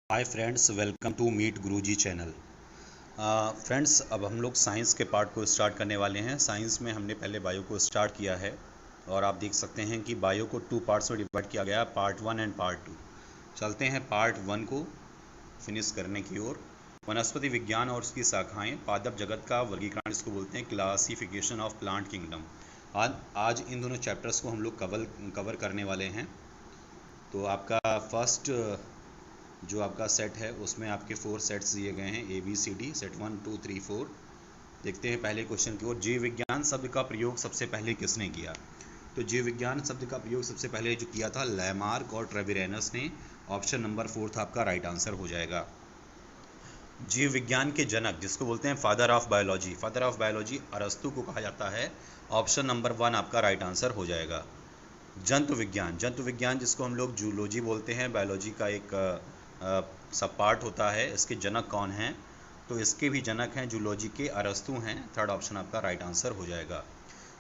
Hi friends, welcome to meet Guruji channel. Friends, अब हम लोग साइंस के पार्ट को स्टार्ट करने वाले हैं। साइंस में हमने पहले बायो को स्टार्ट किया है और आप देख सकते हैं कि बायो को 2 पार्ट्स में डिवाइड किया गया, पार्ट 1 एंड पार्ट 2। चलते हैं पार्ट 1 को फिनिश करने की ओर। वनस्पति विज्ञान और उसकी शाखाएं, पादप जगत का वर्गीकरण, इसको बोलते हैं क्लासिफिकेशन ऑफ प्लांट किंगडम। आज इन दोनों चैप्टर्स को हम लोग कवर करने वाले हैं। तो आपका फर्स्ट जो आपका सेट है उसमें आपके 4 सेट्स दिए गए हैं, ABCD, सेट 1 2 3 4। देखते हैं पहले क्वेश्चन की ओर। जीव विज्ञान शब्द का प्रयोग सबसे पहले किसने किया? तो जीव विज्ञान शब्द का प्रयोग सबसे पहले जो किया था लैमार्क और ट्रेविरेनस ने। ऑप्शन नंबर 4 था आपका राइट आंसर हो जाएगा। जीव विज्ञान के जनक, जिसको बोलते हैं फादर ऑफ बायोलॉजी, अरस्तु को कहा जाता है। ऑप्शन नंबर 1 आपका राइट आंसर हो जाएगा। जंतु विज्ञान जिसको हम लोग जूलॉजी बोलते हैं, बायोलॉजी का एक सब पार्ट होता है। इसके जनक कौन हैं? तो इसके भी जनक हैं जूलॉजी के, अरस्तु हैं। थर्ड ऑप्शन आपका राइट आंसर हो जाएगा।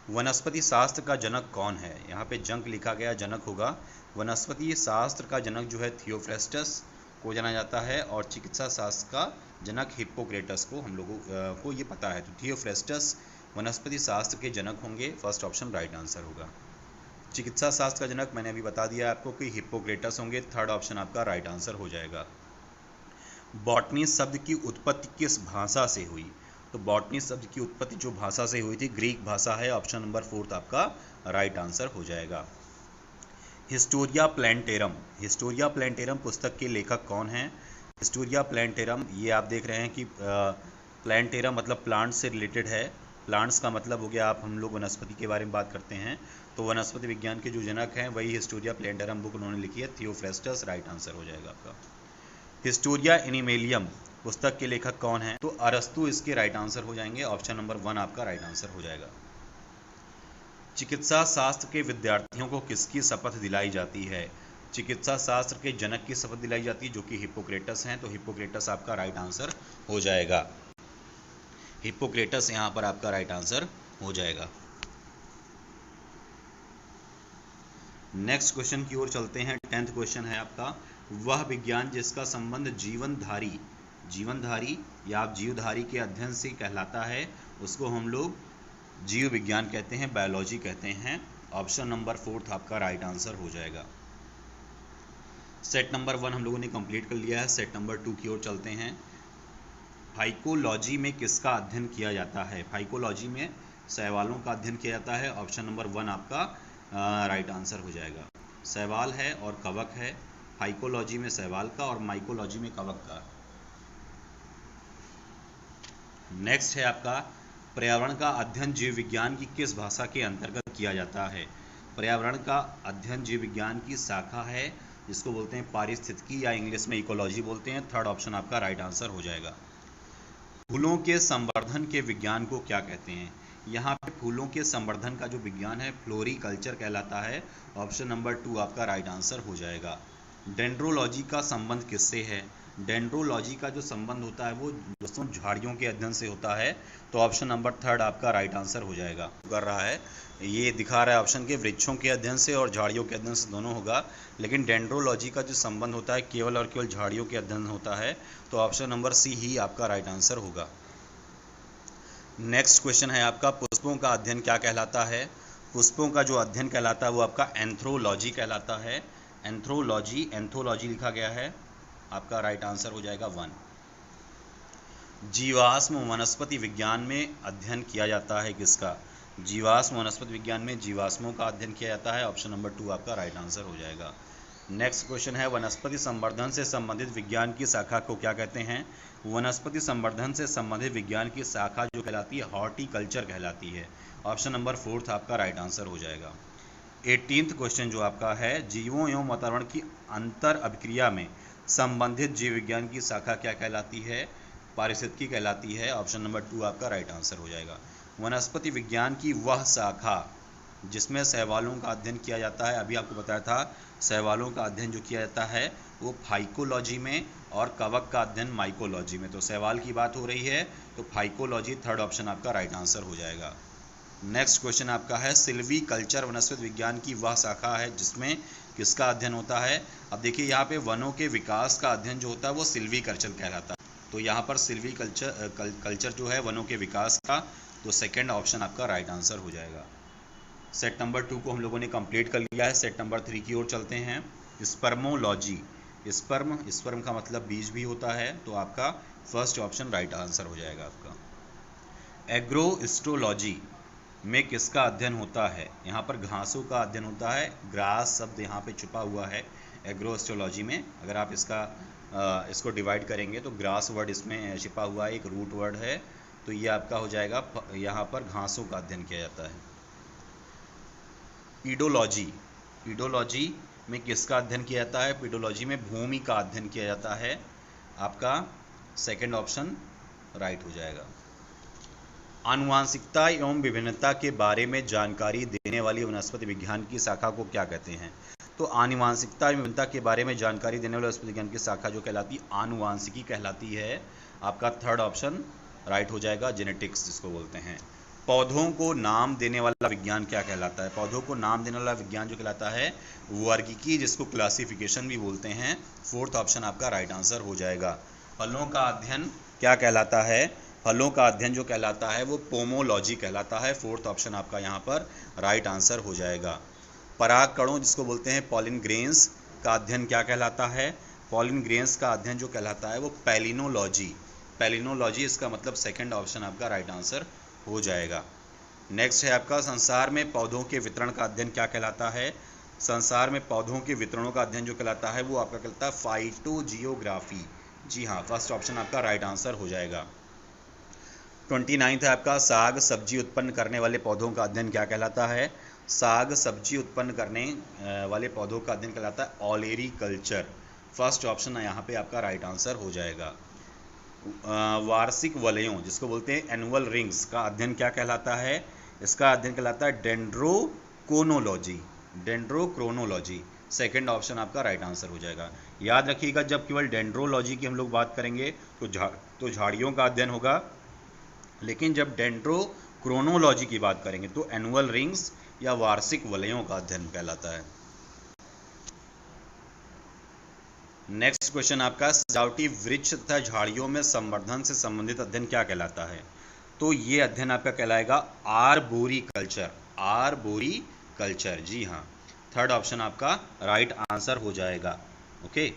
वनस्पति शास्त्र का जनक कौन है? यहाँ पे जंक लिखा गया, जनक होगा। वनस्पति शास्त्र का जनक जो है थियोफ्रेस्टस को जाना जाता है, और चिकित्सा शास्त्र का जनक हिप्पोक्रेटस को हम लोगों को ये पता है। तो थियोफ्रेस्टस वनस्पति शास्त्र के जनक होंगे। फर्स्ट ऑप्शन राइट आंसर होगा। चिकित्सा शास्त्र का जनक मैंने अभी बता दिया आपको कि हिप्पोक्रेटस होंगे। थर्ड ऑप्शन आपका राइट आंसर हो जाएगा। बॉटनी शब्द की उत्पत्ति किस भाषा से हुई? तो बॉटनी शब्द की उत्पत्ति जो भाषा से हुई थी, ग्रीक भाषा है। ऑप्शन नंबर 4 आपका राइट आंसर हो जाएगा। हिस्टोरिया प्लैंटेरम पुस्तक के लेखक कौन हैं? हिस्टोरिया प्लैंटेरम, ये आप देख रहे हैं कि प्लैंटेरम मतलब प्लांट से रिलेटेड है। प्लांट्स का मतलब हो गया, आप हम लोग वनस्पति के बारे में बात करते हैं तो वनस्पति विज्ञान के जो जनक हैं वही हिस्टोरिया प्लैंटेरम बुक उन्होंने लिखी है। थियोफ्रेस्टस राइट आंसर हो जाएगा आपका। हिस्टोरिया एनिमेलियम पुस्तक के लेखक कौन हैं? तो अरस्तु इसके राइट आंसर हो जाएंगे। ऑप्शन नंबर 1 आपका राइट आंसर हो जाएगा। चिकित्सा शास्त्र के विद्यार्थियों को किसकी शपथ दिलाई जाती है? चिकित्सा शास्त्र के जनक की शपथ दिलाई जाती है जो कि हिप्पोक्रेटस हैं। तो हिप्पोक्रेटस आपका राइट आंसर हो जाएगा। हिप्पोक्रेटस यहाँ पर आपका राइट आंसर हो जाएगा। नेक्स्ट क्वेश्चन की ओर चलते हैं। 10th क्वेश्चन है आपका, वह विज्ञान जिसका संबंध जीवनधारी या आप जीवधारी के अध्ययन से कहलाता है, उसको हम लोग जीव विज्ञान कहते हैं, बायोलॉजी कहते हैं। ऑप्शन नंबर 4 आपका राइट आंसर हो जाएगा। सेट नंबर 1 हम लोगों ने कंप्लीट कर लिया है। सेट नंबर 2 की ओर चलते हैं। फाइकोलॉजी में किसका अध्ययन किया जाता है? फाइकोलॉजी में शैवालों का अध्ययन किया जाता है। ऑप्शन नंबर 1 आपका राइट आंसर हो जाएगा। शैवाल है और कवक है। फाइकोलॉजी में शैवाल का और माइकोलॉजी में कवक का। नेक्स्ट है आपका, पर्यावरण का अध्ययन जीव विज्ञान की किस भाषा के अंतर्गत किया जाता है? पर्यावरण का अध्ययन जीव विज्ञान की शाखा है जिसको बोलते हैं पारिस्थितिकी या इंग्लिश में इकोलॉजी बोलते हैं। थर्ड ऑप्शन आपका राइट आंसर हो जाएगा। फूलों के संवर्धन के विज्ञान को क्या कहते हैं? यहाँ पे फूलों के संवर्धन का जो विज्ञान है फ्लोरिकल्चर कहलाता है। ऑप्शन नंबर 2 आपका राइट आंसर हो जाएगा। डेंड्रोलॉजी का संबंध किससे है? डेंड्रोलॉजी का जो संबंध होता है वो दोस्तों झाड़ियों के अध्ययन से होता है। तो ऑप्शन नंबर 3 आपका राइट आंसर हो जाएगा। कर रहा है, ये दिखा रहा है ऑप्शन के वृक्षों के अध्ययन से और झाड़ियों के अध्ययन से, दोनों होगा। लेकिन डेंड्रोलॉजी का जो संबंध होता है केवल और केवल झाड़ियों के अध्ययन होता है। तो ऑप्शन नंबर C ही आपका राइट आंसर होगा। नेक्स्ट क्वेश्चन है आपका, पुष्पों का अध्ययन क्या कहलाता है? पुष्पों का जो अध्ययन कहलाता है वो आपका एंथ्रोलॉजी कहलाता है। एंथोलॉजी लिखा गया है। आपका राइट आंसर हो जाएगा 1। जीवाश्म वनस्पति विज्ञान में अध्ययन किया जाता है किसका? जीवाश्म वनस्पति विज्ञान में जीवाश्मों का अध्ययन किया जाता है। ऑप्शन नंबर 2 आपका राइट आंसर हो जाएगा। नेक्स्ट क्वेश्चन है, वनस्पति संवर्धन से संबंधित विज्ञान की शाखा को क्या कहते हैं? वनस्पति संवर्धन से संबंधित विज्ञान की शाखा जो कहलाती है हॉर्टिकल्चर कहलाती है। ऑप्शन नंबर 4 आपका राइट आंसर हो जाएगा। 18th क्वेश्चन जो आपका है, जीवों एवं वातावरण की अंतर अभिक्रिया में संबंधित जीव विज्ञान की शाखा क्या कहलाती है? पारिस्थितिकी कहलाती है। ऑप्शन नंबर 2 आपका राइट आंसर हो जाएगा। वनस्पति विज्ञान की वह शाखा जिसमें शैवालों का अध्ययन किया जाता है, अभी आपको बताया था शैवालों का अध्ययन जो किया जाता है वो फाइकोलॉजी में और कवक का अध्ययन माइकोलॉजी में। तो शैवाल की बात हो रही है तो फाइकोलॉजी थर्ड ऑप्शन आपका राइट आंसर हो जाएगा। नेक्स्ट क्वेश्चन आपका है, सिल्वीकल्चर वनस्पति विज्ञान की वह शाखा है जिसमें किसका अध्ययन होता है? अब देखिए यहाँ पे वनों के विकास का अध्ययन जो होता है वो सिल्वीकल्चर कहलाता है। तो यहाँ पर सिल्वीकल्चर जो है वनों के विकास का, तो सेकंड ऑप्शन आपका राइट आंसर हो जाएगा। सेट नंबर 2 को हम लोगों ने कंप्लीट कर लिया है। सेट नंबर 3 की ओर चलते हैं। स्पर्मोलॉजी, स्पर्म का मतलब बीज भी होता है, तो आपका फर्स्ट ऑप्शन राइट आंसर हो जाएगा आपका। एग्रोस्टोलॉजी में किसका अध्ययन होता है? यहाँ पर घासों का अध्ययन होता है। ग्रास शब्द यहाँ पे छुपा हुआ है एग्रोस्टोलॉजी में। अगर आप इसको डिवाइड करेंगे तो ग्रास वर्ड इसमें छिपा हुआ है, एक रूट वर्ड है, तो ये आपका हो जाएगा, यहाँ पर घासों का अध्ययन किया जाता है। ईडोलॉजी में किसका अध्ययन किया जाता है? पीडोलॉजी में भूमि का अध्ययन किया जाता है। आपका सेकंड ऑप्शन राइट हो जाएगा। आनुवांशिकता एवं विभिन्नता के बारे में जानकारी देने वाली वनस्पति विज्ञान की शाखा को क्या कहते हैं? तो आनुवांशिकता एवं विभिन्नता के बारे में जानकारी देने वाली वनस्पति विज्ञान की शाखा जो कहलाती है आनुवांशिकी कहलाती है। आपका थर्ड ऑप्शन राइट हो जाएगा, जेनेटिक्स जिसको बोलते हैं। पौधों को नाम देने वाला विज्ञान क्या कहलाता है? पौधों को नाम देने वाला विज्ञान जो कहलाता है वर्गीकी, जिसको क्लासिफिकेशन भी बोलते हैं। फोर्थ ऑप्शन आपका राइट आंसर हो जाएगा। फलों का अध्ययन क्या कहलाता है? फलों का अध्ययन जो कहलाता है वो पोमोलॉजी कहलाता है। फोर्थ ऑप्शन आपका यहाँ पर राइट आंसर हो जाएगा। परागकणों जिसको बोलते हैं पॉलिन ग्रेन्स का अध्ययन क्या कहलाता है? पॉलिन ग्रेन्स का अध्ययन जो कहलाता है वो पैलिनोलॉजी, इसका मतलब सेकंड ऑप्शन आपका राइट आंसर हो जाएगा। नेक्स्ट है आपका संसार में पौधों के वितरण का अध्ययन क्या कहलाता है? संसार में पौधों के वितरणों का अध्ययन जो कहलाता है वो आपका कहलाता है फाइटोजियोग्राफी। जी हाँ, फर्स्ट ऑप्शन आपका राइट आंसर हो जाएगा। 29 है आपका साग सब्जी उत्पन्न करने वाले पौधों का अध्ययन क्या कहलाता है? साग सब्जी उत्पन्न करने वाले पौधों का अध्ययन कहलाता है ओलेरीकल्चर। फर्स्ट ऑप्शन यहाँ पे आपका राइट आंसर हो जाएगा। वार्षिक वलयों जिसको बोलते हैं एनुअल रिंग्स का अध्ययन क्या कहलाता है? इसका अध्ययन कहलाता है डेंड्रोक्रोनोलॉजी। सेकंड ऑप्शन आपका राइट आंसर हो जाएगा। याद रखिएगा, जब केवल डेंड्रोलॉजी की हम लोग बात करेंगे तो झाड़ियों का अध्ययन होगा, लेकिन जब डेंड्रोक्रोनोलॉजी की बात करेंगे तो एनुअल रिंग्स या वार्षिक वलयों का अध्ययन कहलाता है। नेक्स्ट क्वेश्चन आपका सजावटी वृक्ष तथा झाड़ियों में संवर्धन से संबंधित अध्ययन क्या कहलाता है? तो ये अध्ययन आपका कहलाएगा आर्बोरिकल्चर। जी हाँ, थर्ड ऑप्शन आपका राइट आंसर हो जाएगा। ओके,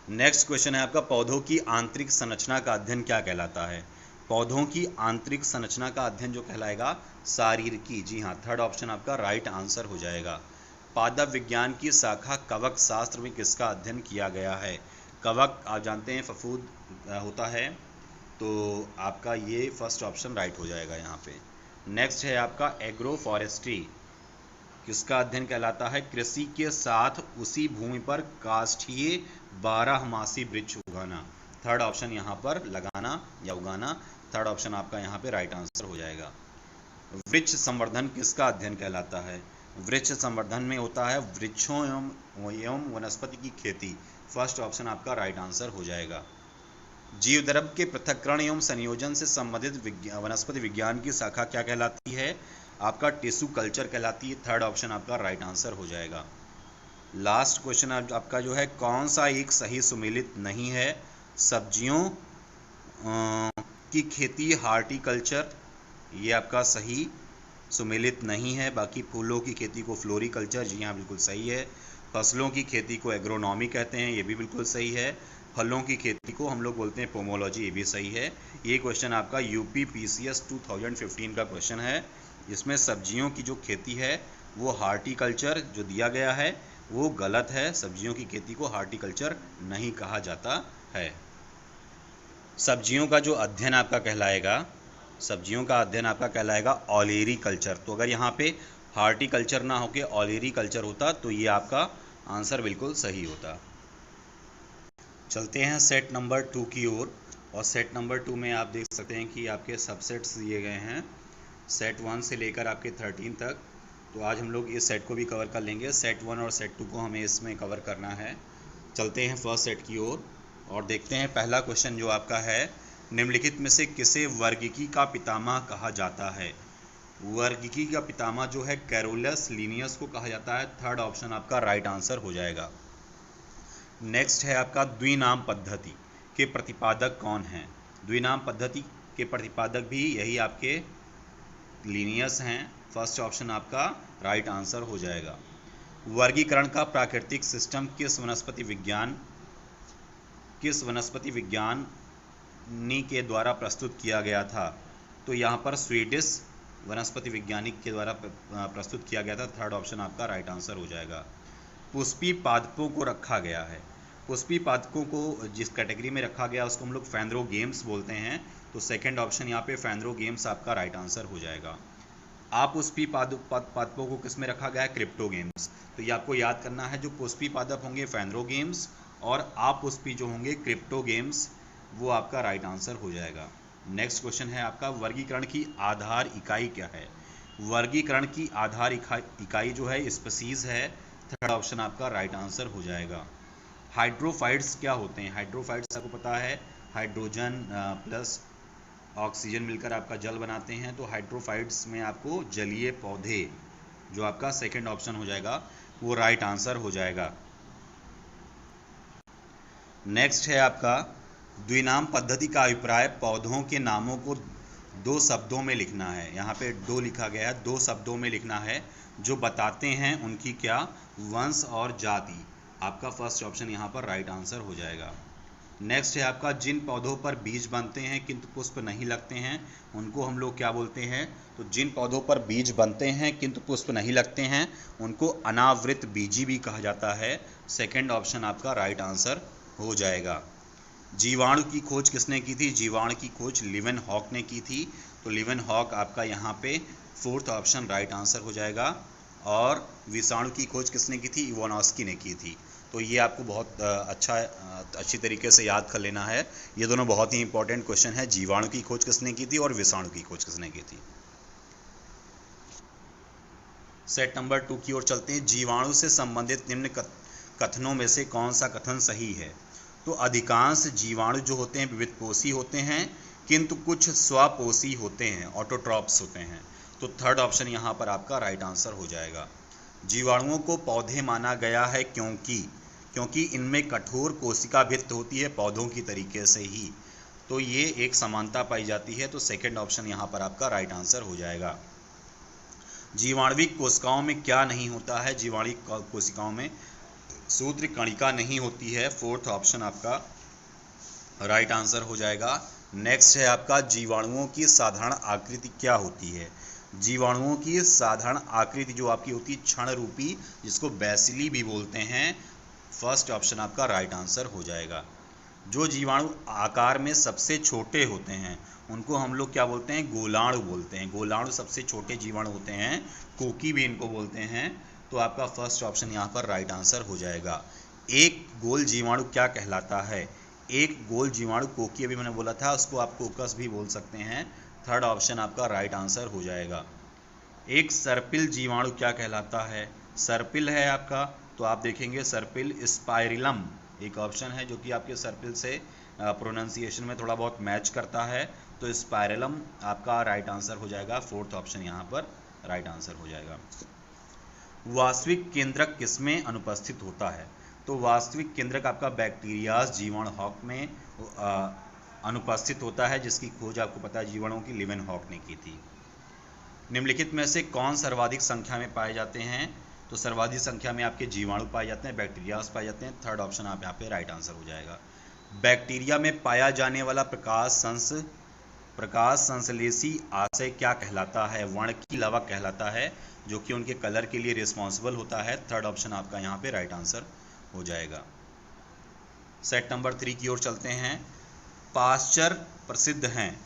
नेक्स्ट क्वेश्चन है आपका पौधों की आंतरिक संरचना का अध्ययन क्या कहलाता है? पौधों की आंतरिक संरचना का अध्ययन जो कहलाएगा शारीरकी। जी हाँ, थर्ड ऑप्शन आपका राइट आंसर हो जाएगा। पादप विज्ञान की शाखा कवक शास्त्र में किसका अध्ययन किया गया है? कवक आप जानते हैं फफूंद होता है, तो आपका ये फर्स्ट ऑप्शन राइट हो जाएगा यहाँ पे। नेक्स्ट है आपका एग्रो फॉरेस्ट्री किसका अध्ययन कहलाता है? कृषि के साथ उसी भूमि पर काष्ठीय 12मासी वृक्ष उगाना। थर्ड ऑप्शन यहाँ पर लगाना या उगाना, थर्ड ऑप्शन आपका यहाँ पे राइट आंसर हो जाएगा। वृक्ष संवर्धन किसका अध्ययन कहलाता है? वृक्ष संवर्धन में होता है वृक्षों एवं वनस्पति की खेती। फर्स्ट ऑप्शन आपका राइट आंसर हो जाएगा। जीवद्रव्य के पृथक्करण एवं संयोजन से संबंधित वनस्पति विज्ञान की शाखा क्या कहलाती है? आपका टिश्यू कल्चर कहलाती है। थर्ड ऑप्शन आपका राइट आंसर हो जाएगा। लास्ट क्वेश्चन आपका जो है कौन सा एक सही सुमेलित नहीं है? सब्जियों की खेती हार्टिकल्चर, ये आपका सही सुमेलित नहीं है। बाकी फूलों की खेती को फ्लोरिकल्चर, जी हाँ बिल्कुल सही है। फसलों की खेती को एग्रोनॉमी कहते हैं, ये भी बिल्कुल सही है। फलों की खेती को हम लोग बोलते हैं पोमोलॉजी, ये भी सही है। ये क्वेश्चन आपका यूपी PCS 2015 का क्वेश्चन है। इसमें सब्जियों की जो खेती है वो हार्टिकल्चर जो दिया गया है वो गलत है। सब्जियों की खेती को हार्टिकल्चर नहीं कहा जाता है। सब्जियों का जो अध्ययन आपका कहलाएगा ओलेरीकल्चर। तो अगर यहाँ पे हार्टिकल्चर ना होके ओलेरीकल्चर होता तो ये आपका आंसर बिल्कुल सही होता। चलते हैं सेट नंबर 2 की ओर, और सेट नंबर 2 में आप देख सकते हैं कि आपके सबसेट्स दिए गए हैं सेट 1 से लेकर आपके 13 तक। तो आज हम लोग इस सेट को भी कवर कर लेंगे। सेट 1 और सेट 2 को हमें इसमें कवर करना है। चलते हैं फर्स्ट सेट की ओर और देखते हैं पहला क्वेश्चन जो आपका है, निम्नलिखित में से किसे वर्गीकी का पितामह कहा जाता है? वर्गीकी का पितामह जो है कैरोलस लिनियस को कहा जाता है। थर्ड ऑप्शन आपका राइट आंसर हो जाएगा। नेक्स्ट है आपका द्विनाम पद्धति के प्रतिपादक कौन हैं। द्विनाम पद्धति के प्रतिपादक भी यही आपके लिनियस हैं। फर्स्ट ऑप्शन आपका राइट आंसर हो जाएगा। वर्गीकरण का प्राकृतिक सिस्टम किस वनस्पति विज्ञानी के द्वारा प्रस्तुत किया गया था। तो यहाँ पर स्वीडिश वनस्पति वैज्ञानिक के द्वारा प्रस्तुत किया गया था। थर्ड ऑप्शन आपका राइट आंसर हो जाएगा। पुष्पी पादपों को रखा गया है। पुष्पी पादपों को जिस कैटेगरी में रखा गया उसको हम लोग फैंड्रोगेम्स बोलते हैं। तो सेकंड ऑप्शन यहाँ पे फैंड्रोगेम्स आपका राइट आंसर हो जाएगा। पुष्पी पादपों को किस में रखा गया है, क्रिप्टोगेम्स। तो ये आपको याद करना है, जो पुष्पी पादप होंगे फैंड्रोगेम्स और पुष्पी जो होंगे क्रिप्टोगेम्स, वो आपका राइट आंसर हो जाएगा। नेक्स्ट क्वेश्चन है आपका वर्गीकरण की आधार इकाई क्या है। वर्गीकरण की आधार इकाई जो है स्पीसीज है। थर्ड ऑप्शन आपका राइट आंसर हो जाएगा। हाइड्रोफाइट्स क्या होते हैं। हाइड्रोफाइट्स आपको पता है हाइड्रोजन प्लस ऑक्सीजन मिलकर आपका जल बनाते हैं। तो हाइड्रोफाइट्स में आपको जलीय पौधे जो आपका सेकंड ऑप्शन हो जाएगा वो राइट आंसर हो जाएगा। नेक्स्ट है आपका द्विनाम पद्धति का अभिप्राय पौधों के नामों को दो शब्दों में लिखना है। यहाँ पे दो लिखा गया है, दो शब्दों में लिखना है जो बताते हैं उनकी क्या वंश और जाति। आपका फर्स्ट ऑप्शन यहाँ पर राइट आंसर हो जाएगा। नेक्स्ट है आपका जिन पौधों पर बीज बनते हैं किंतु पुष्प नहीं लगते हैं उनको हम लोग क्या बोलते हैं। तो जिन पौधों पर बीज बनते हैं किंतु पुष्प नहीं लगते हैं उनको अनावृत बीजी भी कहा जाता है। सेकंड ऑप्शन आपका राइट आंसर हो जाएगा। जीवाणु की खोज किसने की थी। जीवाणु की खोज लीवेनहॉक ने की थी। तो लीवेनहॉक आपका यहाँ पे फोर्थ ऑप्शन राइट आंसर हो जाएगा। और विषाणु की खोज किसने की थी, इवानोस्की ने की थी। तो ये आपको बहुत अच्छी तरीके से याद कर लेना है। ये दोनों बहुत ही इंपॉर्टेंट क्वेश्चन है। जीवाणु की खोज किसने की थी और विषाणु की खोज किसने की थी। सेट नंबर 2 की ओर चलते हैं। जीवाणु से संबंधित निम्न कथनों में से कौन सा कथन सही है। तो अधिकांश जीवाणु जो होते हैं विविधपोषी होते हैं किंतु कुछ स्वपोषी होते हैं, ऑटोट्रॉप्स होते हैं। तो थर्ड ऑप्शन यहाँ पर आपका राइट आंसर हो जाएगा। जीवाणुओं को पौधे माना गया है क्योंकि इनमें कठोर कोशिका भित्त होती है पौधों की तरीके से ही। तो ये एक समानता पाई जाती है। तो सेकंड ऑप्शन यहाँ पर आपका राइट आंसर हो जाएगा। जीवाणुविक कोशिकाओं में क्या नहीं होता है। जीवाणुविक कोशिकाओं में सूत्र कणिका नहीं होती है। फोर्थ ऑप्शन आपका राइट आंसर हो जाएगा। नेक्स्ट है आपका जीवाणुओं की साधारण आकृति क्या होती है। जीवाणुओं की साधारण आकृति जो आपकी होती है क्षण रूपी, जिसको बैसिली भी बोलते हैं। फर्स्ट ऑप्शन आपका राइट आंसर हो जाएगा। जो जीवाणु आकार में सबसे छोटे होते हैं उनको हम लोग क्या बोलते हैं, गोलाणु बोलते हैं। गोलाणु सबसे छोटे जीवाणु होते हैं, कोकी भी इनको बोलते हैं। तो आपका फर्स्ट ऑप्शन यहाँ पर राइट आंसर हो जाएगा। एक गोल जीवाणु क्या कहलाता है। एक गोल जीवाणु कोकी अभी मैंने बोला था, उसको आप कोकस भी बोल सकते हैं। थर्ड ऑप्शन आपका राइट आंसर हो जाएगा। एक सर्पिल जीवाणु क्या कहलाता है। सर्पिल है आपका, तो आप देखेंगे सर्पिल स्पाइरिलम एक ऑप्शन है जो कि आपके सर्पिल से प्रोनाउंसिएशन में थोड़ा बहुत मैच करता है। तो स्पाइरिलम आपका राइट आंसर हो जाएगा। फोर्थ ऑप्शन यहाँ पर राइट आंसर हो जाएगा। वास्तविक केंद्रक किसमें अनुपस्थित होता है। तो वास्तविक केंद्रक आपका बैक्टीरियाज जीवाणुहॉक में अनुपस्थित होता है, जिसकी खोज आपको पता है जीवाणुओं की लीवेनहॉक ने की थी। निम्नलिखित में से कौन सर्वाधिक संख्या में पाए जाते हैं। तो सर्वाधिक संख्या में आपके जीवाणु पाए जाते हैं, बैक्टीरियाज पाए जाते हैं। थर्ड ऑप्शन आप यहाँ पे राइट आंसर हो जाएगा। बैक्टीरिया में पाया जाने वाला प्रकाश संश्लेषी आशय क्या कहलाता है। वर्णकी लवक कहलाता है, जो कि उनके कलर के लिए रिस्पॉन्सिबल होता है। थर्ड ऑप्शन आपका यहाँ पे राइट आंसर हो जाएगा। सेट नंबर 3 की ओर चलते हैं। पाश्चर प्रसिद्ध हैं,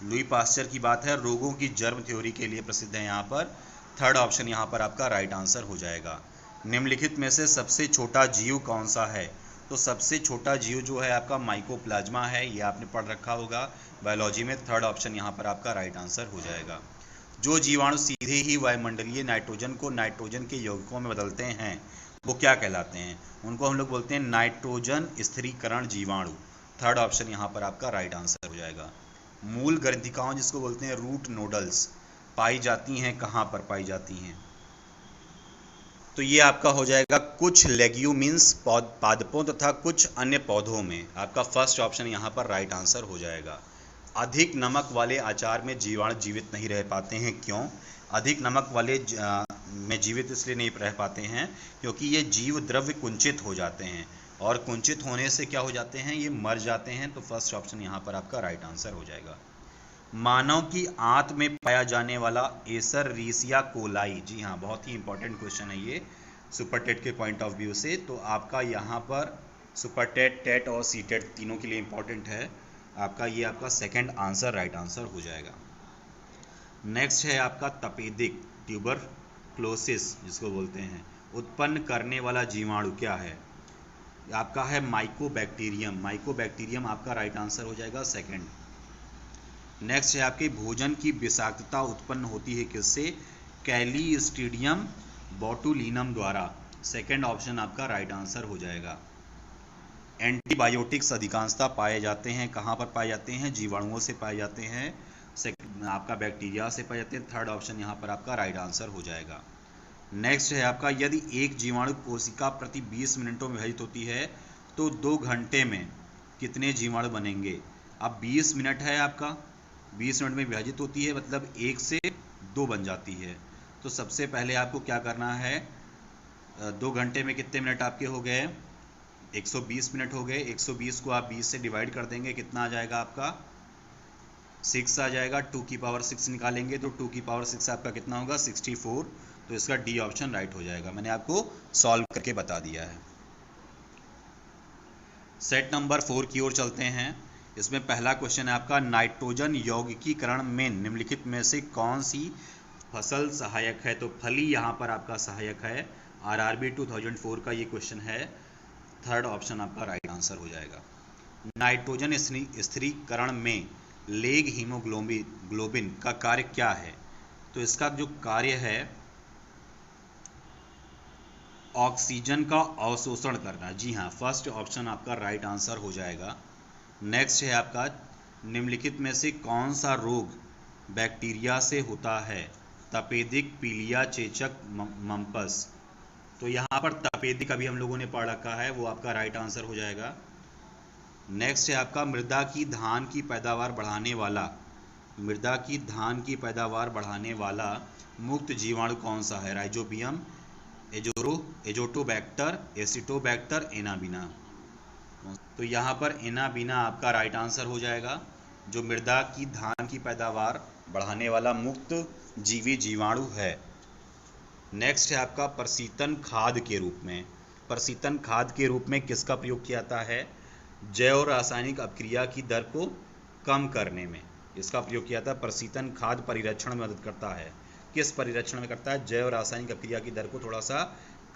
लुई पाश्चर की बात है, रोगों की जर्म थ्योरी के लिए प्रसिद्ध है यहाँ पर। थर्ड ऑप्शन यहाँ पर आपका राइट आंसर हो जाएगा। निम्नलिखित में से सबसे छोटा जीव कौन सा है। तो सबसे छोटा जीव जो है आपका माइकोप्लाज्मा है, ये आपने पढ़ रखा होगा बायोलॉजी में। थर्ड ऑप्शन यहाँ पर आपका राइट आंसर हो जाएगा। जो जीवाणु सीधे ही वायुमंडलीय नाइट्रोजन को नाइट्रोजन के यौगिकों में बदलते हैं वो क्या कहलाते हैं। उनको हम लोग बोलते हैं नाइट्रोजन स्थिरीकरण जीवाणु। थर्ड ऑप्शन यहाँ पर आपका राइट आंसर हो जाएगा। मूल ग्रंथिकाओं जिसको बोलते हैं रूट नोडल्स। पाई जाती हैं, कहाँ पर पाई जाती हैं? तो ये आपका हो जाएगा कुछ लेग्यूमिन्स पादपों तथा कुछ अन्य पौधों में। आपका फर्स्ट ऑप्शन यहाँ पर राइट आंसर हो जाएगा। अधिक नमक वाले अचार में जीवाणु जीवित नहीं रह पाते हैं, क्यों? अधिक नमक वाले में जीवित इसलिए नहीं रह पाते हैं क्योंकि ये जीव द्रव्य कुंचित हो जाते हैं, और कुंचित होने से क्या हो जाते हैं? ये मर जाते हैं। तो फर्स्ट ऑप्शन यहाँ पर आपका राइट आंसर हो जाएगा। मानव की आंत में पाया जाने वाला एसररीसिया कोलाई, जी हाँ, बहुत ही इंपॉर्टेंट क्वेश्चन है ये सुपर टेट के पॉइंट ऑफ व्यू से। तो आपका यहाँ पर सुपर टेट, टेट और सी टेट तीनों के लिए इंपॉर्टेंट है आपका, ये आपका सेकंड आंसर राइट आंसर हो जाएगा। नेक्स्ट है आपका तपेदिक ट्यूबरक्लोसिस जिसको बोलते हैं, उत्पन्न करने वाला जीवाणु क्या है? आपका है माइकोबैक्टीरियम। माइकोबैक्टीरियम आपका राइट आंसर हो जाएगा, सेकंड। नेक्स्ट है आपके भोजन की विषाक्तता उत्पन्न होती है किससे? कैलिस्ट्रीडियम बोटुलिनम द्वारा। सेकंड ऑप्शन आपका राइट आंसर हो जाएगा। एंटीबायोटिक्स अधिकांशतः पाए जाते हैं, कहाँ पर पाए जाते हैं? जीवाणुओं से पाए जाते हैं, आपका बैक्टीरिया से पाए जाते हैं। थर्ड ऑप्शन यहाँ पर आपका राइट आंसर हो जाएगा। नेक्स्ट है आपका यदि एक जीवाणु कोशिका प्रति 20 मिनटों में विभाजित होती है तो 2 घंटे में कितने जीवाणु बनेंगे? अब 20 मिनट है आपका, 20 मिनट में विभाजित होती है मतलब 1 से 2 बन जाती है। तो सबसे पहले आपको क्या करना है, 2 घंटे में कितने मिनट आपके हो गए? 120 मिनट हो गए। 120 को आप 20 से डिवाइड कर देंगे, कितना आ जाएगा आपका? 6 आ जाएगा। 2 की पावर 6 निकालेंगे तो 2 की पावर 6 आपका कितना होगा? 64। तो इसका डी ऑप्शन राइट हो जाएगा। मैंने आपको सॉल्व करके बता दिया है। सेट नंबर 4 की ओर चलते हैं। इसमें पहला क्वेश्चन है आपका नाइट्रोजन यौगिकीकरण में निम्नलिखित में से कौन सी फसल सहायक है? तो फली यहाँ पर आपका सहायक है। आरआरबी 2004 का ये क्वेश्चन है। थर्ड ऑप्शन आपका राइट आंसर हो जाएगा। नाइट्रोजन स्थिरीकरण में लेग हीमोग्लोबिन का कार्य क्या है? तो इसका जो कार्य है ऑक्सीजन का अवशोषण करना। जी हाँ, फर्स्ट ऑप्शन आपका राइट आंसर हो जाएगा। नेक्स्ट है आपका निम्नलिखित में से कौन सा रोग बैक्टीरिया से होता है? तपेदिक, पीलिया, चेचक, मम्पस। तो यहाँ पर तपेदिक अभी हम लोगों ने पढ़ रखा है, वो आपका राइट आंसर हो जाएगा। नेक्स्ट है आपका मृदा की धान की पैदावार बढ़ाने वाला मुक्त जीवाणु कौन सा है? Rhizobium, Azotobacter, Acetobacter, Anabaena. तो यहाँ पर एनाबिना आपका राइट आंसर हो जाएगा, जो मृदा की धान की पैदावार बढ़ाने वाला मुक्त जीवी जीवाणु है। नेक्स्ट है आपका प्रशीतन खाद के रूप में। प्रशीतन खाद के रूप में किसका प्रयोग किया जाता है? जैव रासायनिक अपक्रिया की दर को कम करने में इसका प्रयोग किया जाता है। प्रशीतन खाद परिरक्षण में मदद करता है। किस परिरक्षण में करता है? जैव रासायनिक अपक्रिया की दर को थोड़ा सा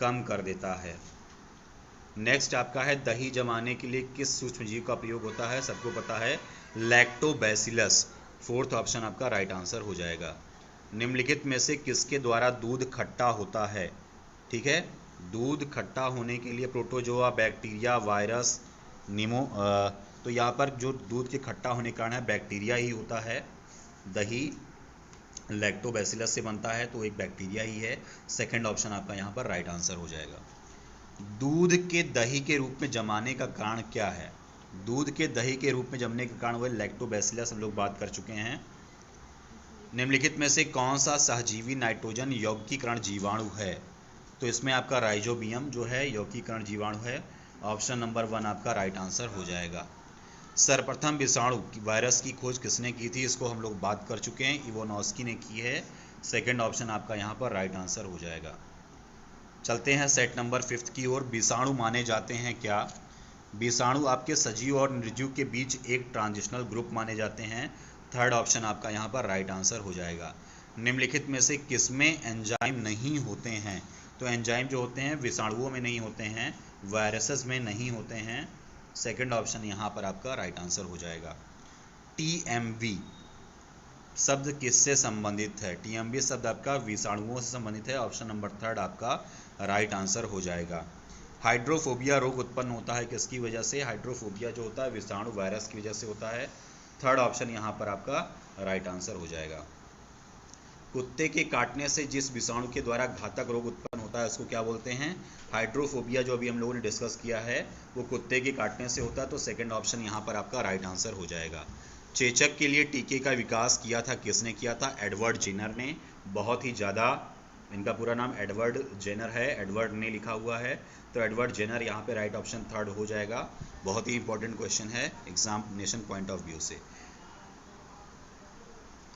कम कर देता है। नेक्स्ट आपका है दही जमाने के लिए किस सूक्ष्मजीव का प्रयोग होता है? सबको पता है, लैक्टोबैसिलस। फोर्थ ऑप्शन आपका राइट आंसर हो जाएगा। निम्नलिखित में से किसके द्वारा दूध खट्टा होता है? ठीक है, दूध खट्टा होने के लिए प्रोटोजोआ, बैक्टीरिया, वायरस, तो यहाँ पर जो दूध के खट्टा होने के कारण है बैक्टीरिया ही होता है। दही लैक्टोबैसिलस से बनता है तो एक बैक्टीरिया ही है। सेकंड ऑप्शन आपका यहाँ पर राइट आंसर हो जाएगा। दूध के दही के रूप में जमाने का कारण क्या है? दूध के दही के रूप में जमने के कारण वह लैक्टोबैसिलस हम लोग बात कर चुके हैं। निम्नलिखित में से कौन सा सहजीवी नाइट्रोजन यौगिकीकरण जीवाणु है? तो इसमें आपका राइजोबियम जो है यौगिकीकरण जीवाणु है। ऑप्शन नंबर 1 आपका राइट आंसर हो जाएगा। सर्वप्रथम विषाणु वायरस की खोज किसने की थी? इसको हम लोग बात कर चुके हैं, इवोनॉस्की ने की है। सेकंड ऑप्शन आपका यहाँ पर राइट आंसर हो जाएगा। चलते हैं सेट नंबर 5 की ओर। विषाणु माने जाते हैं क्या? विषाणु आपके सजीव और निर्जीव के बीच एक ट्रांजिशनल ग्रुप माने जाते हैं। थर्ड ऑप्शन आपका यहाँ पर राइट आंसर हो जाएगा। निम्नलिखित में से किसमें एंजाइम नहीं होते हैं? तो एंजाइम जो होते हैं विषाणुओं में नहीं होते हैं, वायरसेस में नहीं होते हैं। सेकंड ऑप्शन यहाँ पर आपका राइट आंसर हो जाएगा। टीएमवी शब्द किससे संबंधित है? टीएमवी शब्द आपका विषाणुओं से संबंधित है। ऑप्शन नंबर 3 आपका राइट आंसर हो जाएगा। हाइड्रोफोबिया रोग उत्पन्न होता है किसकी वजह से? हाइड्रोफोबिया जो होता है विषाणु वायरस की वजह से होता है। थर्ड ऑप्शन यहाँ पर आपका राइट आंसर हो जाएगा। कुत्ते के काटने से जिस विषाणु के द्वारा घातक रोग उत्पन्न होता है उसको क्या बोलते हैं? हाइड्रोफोबिया, जो अभी हम लोगों ने डिस्कस किया है वो कुत्ते के काटने से होता है, तो सेकंड ऑप्शन यहाँ पर आपका राइट आंसर हो जाएगा। चेचक के लिए टीके का विकास किया था, किसने किया था? एडवर्ड जेनर ने। बहुत ही ज़्यादा, इनका पूरा नाम एडवर्ड जेनर है, एडवर्ड ने लिखा हुआ है, तो एडवर्ड जेनर यहाँ पे राइट ऑप्शन थर्ड हो जाएगा। बहुत ही इंपॉर्टेंट क्वेश्चन है एग्जामिनेशन पॉइंट ऑफ व्यू से।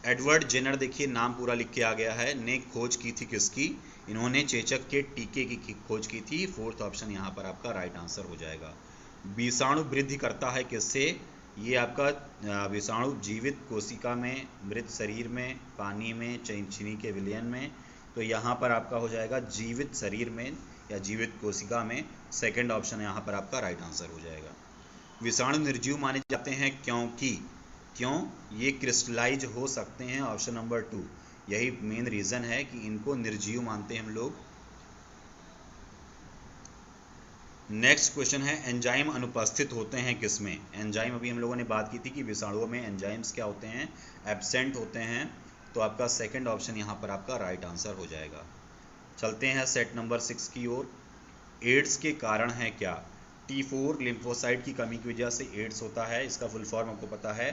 एडवर्ड जेनर, देखिए नाम पूरा लिख के आ गया है, ने खोज की थी किसकी? इन्होंने चेचक के टीके की खोज की थी। फोर्थ ऑप्शन यहाँ पर आपका राइट आंसर हो जाएगा। विषाणु वृद्धि करता है किससे? ये आपका विषाणु जीवित कोशिका में, मृत शरीर में, पानी में, चीनी के विलयन में, तो यहाँ पर आपका हो जाएगा जीवित शरीर में या जीवित कोशिका में। सेकंड ऑप्शन यहाँ पर आपका राइट आंसर हो जाएगा। विषाणु निर्जीव माने जाते हैं क्योंकि ये क्रिस्टलाइज हो सकते हैं, ऑप्शन नंबर 2, यही मेन रीजन है कि इनको निर्जीव मानते हैं हम लोग। नेक्स्ट क्वेश्चन है, एंजाइम अनुपस्थित होते हैं किसमें? एंजाइम, अभी हम लोगों ने बात की थी कि विषाणुओं में एंजाइम्स क्या होते हैं? एब्सेंट होते हैं, तो आपका सेकंड ऑप्शन यहाँ पर आपका राइट आंसर हो जाएगा। चलते हैं सेट नंबर 6 की ओर। एड्स के कारण है क्या? T4 लिम्फोसाइट की कमी की वजह से एड्स होता है, इसका फुल फॉर्म आपको पता है,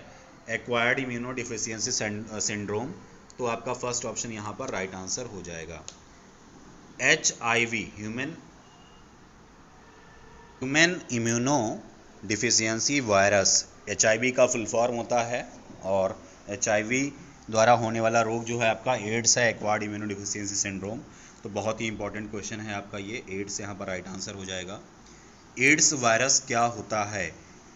एक्वायर्ड इम्यूनोडिफिशियंसी सिंड्रोम, तो आपका फर्स्ट ऑप्शन यहाँ पर राइट आंसर हो जाएगा। HIV, human immuno deficiency virus, HIV का फुल फॉर्म होता है, और HIV द्वारा होने वाला रोग जो है आपका एड्स है, एक्वायर्ड इम्यूनो डिफिशियंसी सिंड्रोम, तो बहुत ही इंपॉर्टेंट क्वेश्चन है आपका ये, एड्स यहाँ पर राइट आंसर हो जाएगा। एड्स वायरस क्या होता है?